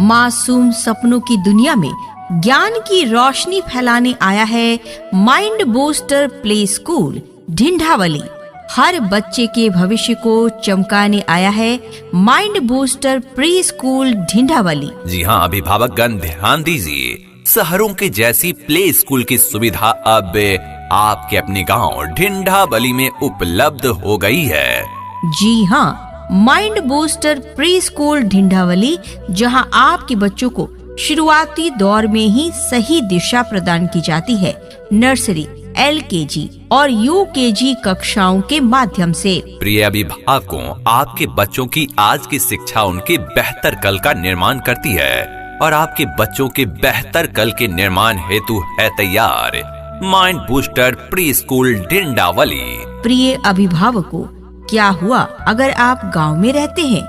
मासूम सपनों की दुनिया में ज्ञान की रोशनी फैलाने आया है माइंड बूस्टर प्ले स्कूल ढिंढावली। हर बच्चे के भविष्य को चमकाने आया है माइंड बूस्टर प्री स्कूल ढिंढावली। जी हाँ अभिभावकगण ध्यान दीजिए, शहरों के जैसी प्ले स्कूल की सुविधा अब आपके अपने गांव ढिंढावली में उपलब्ध हो गई है। जी हाँ, माइंड बूस्टर प्री स्कूल ढिंढावली, जहां आपके बच्चों को शुरुआती दौर में ही सही दिशा प्रदान की जाती है। नर्सरी, LKG और UKG कक्षाओं के माध्यम से। प्रिय अभिभावकों, आपके बच्चों की आज की शिक्षा उनके बेहतर कल का निर्माण करती है और आपके बच्चों के बेहतर कल के निर्माण हेतु है तैयार माइंड बूस्टर प्री स्कूल ढिंढावली। प्रिय अभिभावकों, क्या हुआ अगर आप गांव में रहते हैं?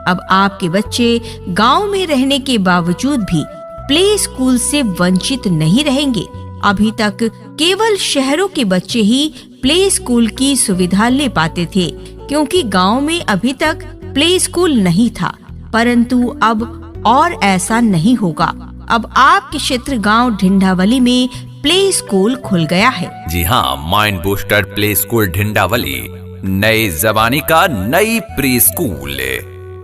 अब आपके बच्चे गांव में रहने के बावजूद भी प्ले स्कूल से वंचित नहीं रहेंगे। अभी तक केवल शहरों के बच्चे ही प्ले स्कूल की सुविधा ले पाते थे, क्योंकि गांव में अभी तक प्ले स्कूल नहीं था। परंतु अब और ऐसा नहीं होगा। अब आपके क्षेत्र गांव ढिंढावली में प्ले स्कूल खुल गया है। जी हाँ, mind booster play school Dhindhawali नई जमाने का नई pre school.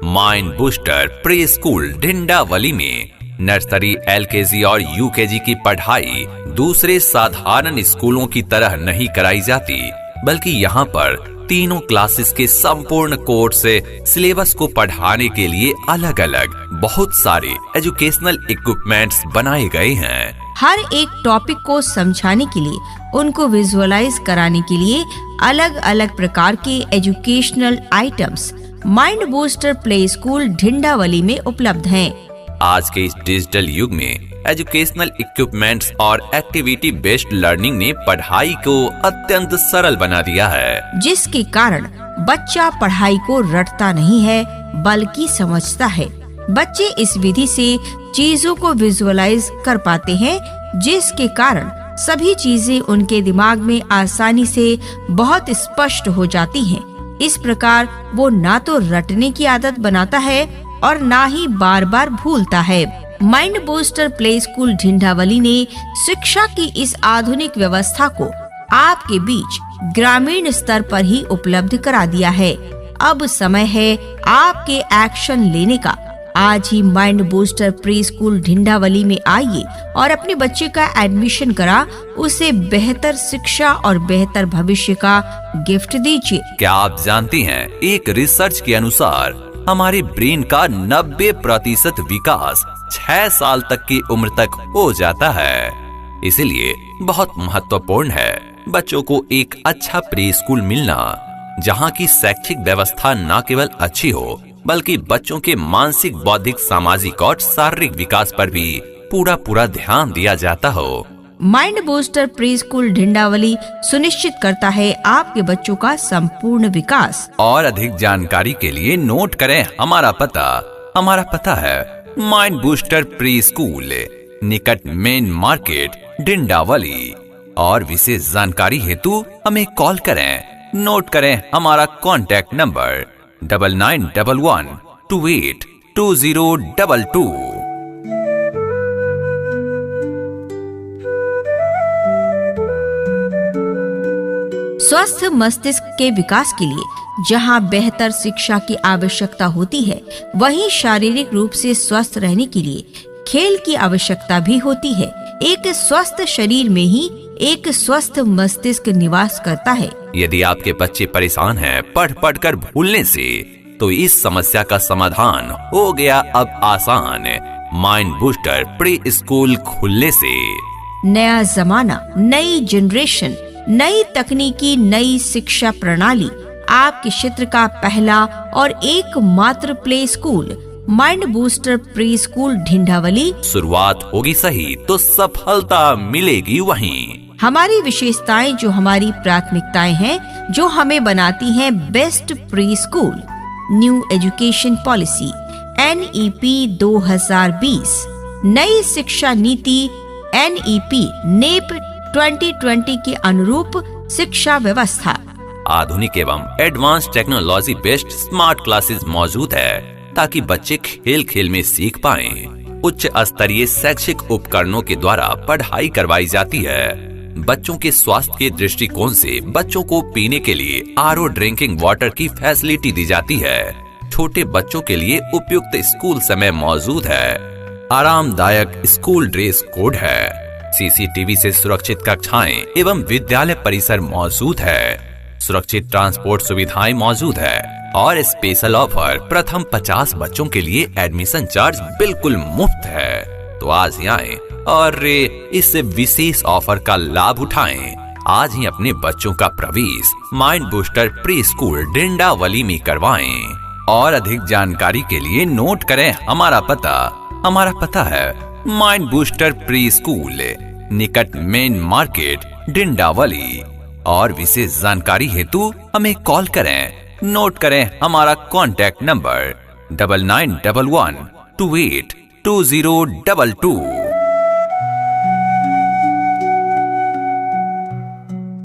Mind booster pre school Dhindhawali में नर्सरी, LKG और UKG की पढ़ाई दूसरे साधारण स्कूलों की तरह नहीं कराई जाती, बल्कि यहाँ पर तीनों क्लासेस के संपूर्ण कोर्स सिलेबस को पढ़ाने के लिए अलग अलग बहुत सारे एजुकेशनल इक्विपमेंट्स बनाए गए हैं। हर एक टॉपिक को समझाने के लिए, उनको विजुअलाइज कराने के लिए अलग अलग प्रकार के educational items mind booster play school Dhindhawali में उपलब्ध हैं। आज के इस डिजिटल युग में एजुकेशनल इक्विपमेंट्स और एक्टिविटी बेस्ड लर्निंग ने पढ़ाई को अत्यंत सरल बना दिया है, जिसके कारण बच्चा पढ़ाई को रटता नहीं है बल्कि समझता है। बच्चे इस विधि से चीजों को विजुअलाइज कर पाते हैं, जिसके कारण सभी चीजें उनके दिमाग में आसानी से बहुत स्पष्ट हो जाती हैं। इस प्रकार वो ना तो रटने की आदत बनाता है और ना ही बार बार भूलता है। माइंड बूस्टर प्ले स्कूल ढिंढावली ने शिक्षा की इस आधुनिक व्यवस्था को आपके बीच ग्रामीण स्तर पर ही उपलब्ध करा दिया है। अब समय है आपके एक्शन लेने का। आज ही mind booster pre school Dhindhawali में आइए और अपने बच्चे का एडमिशन करा उसे बेहतर शिक्षा और बेहतर भविष्य का गिफ्ट दीजिए। क्या आप जानती हैं, एक रिसर्च के अनुसार हमारे ब्रेन का 90% विकास 6 साल तक की उम्र तक हो जाता है। इसलिए बहुत महत्वपूर्ण है बच्चों को एक अच्छा प्री स्कूल मिलना, जहाँ की शैक्षिक व्यवस्था न केवल अच्छी हो बल्कि बच्चों के मानसिक, बौद्धिक, सामाजिक और शारीरिक विकास पर भी पूरा ध्यान दिया जाता हो। माइंड बूस्टर प्री स्कूल ढिंढावली सुनिश्चित करता है आपके बच्चों का संपूर्ण विकास। और अधिक जानकारी के लिए नोट करें हमारा पता है माइंड बूस्टर प्री स्कूल, निकट मेन मार्केट ढिंढावली। और विशेष जानकारी हेतु हमें कॉल करें। नोट करें हमारा कॉन्टैक्ट नंबर 9911282022। स्वस्थ मस्तिष्क के विकास के लिए जहां बेहतर शिक्षा की आवश्यकता होती है, वहीं शारीरिक रूप से स्वस्थ रहने के लिए खेल की आवश्यकता भी होती है। एक स्वस्थ शरीर में ही एक स्वस्थ मस्तिष्क निवास करता है। यदि आपके बच्चे परेशान हैं पढ़ कर भूलने से, तो इस समस्या का समाधान हो गया अब आसान माइंड बूस्टर प्री स्कूल खुलने से। नया जमाना, नई जनरेशन, नई तकनीकी, नई शिक्षा प्रणाली। आपके क्षेत्र का पहला और एकमात्र play school mind booster pre school Dhindhawali. शुरुआत होगी सही तो सफलता मिलेगी वहीं। हमारी विशेषताएं जो हमारी प्राथमिकताएं हैं, जो हमें बनाती हैं best pre school. New education policy NEP 2020, नई शिक्षा नीति NEP NEP 2020 के अनुरूप शिक्षा व्यवस्था। आधुनिक एवं advance technology based smart classes मौजूद है, ताकि बच्चे खेल खेल में सीख पाएं। उच्च स्तरीय शैक्षिक उपकरणों के द्वारा पढ़ाई करवाई जाती है। बच्चों के स्वास्थ्य के दृष्टिकोण से बच्चों को पीने के लिए RO ड्रिंकिंग वाटर की फैसिलिटी दी जाती है। छोटे बच्चों के लिए उपयुक्त स्कूल समय मौजूद है। आरामदायक स्कूल ड्रेस कोड है। CCTV से सुरक्षित कक्षाएं एवं विद्यालय परिसर मौजूद है। सुरक्षित ट्रांसपोर्ट सुविधाएं मौजूद है और स्पेशल ऑफर प्रथम 50 बच्चों के लिए एडमिशन चार्ज बिल्कुल मुफ्त है। तो आज ही आएं और इस विशेष ऑफर का लाभ उठाएं। आज ही अपने बच्चों का प्रवेश माइंड बूस्टर प्री स्कूल डिंडावली में करवाएं और अधिक जानकारी के लिए नोट करें हमारा पता है माइंड बूस्टर प्री स्कूल, निकट मेन मार्केट डिंडावली। और विशेष जानकारी हेतु हमें कॉल करें। नोट करें हमारा कॉन्टैक्ट नंबर 9911282022।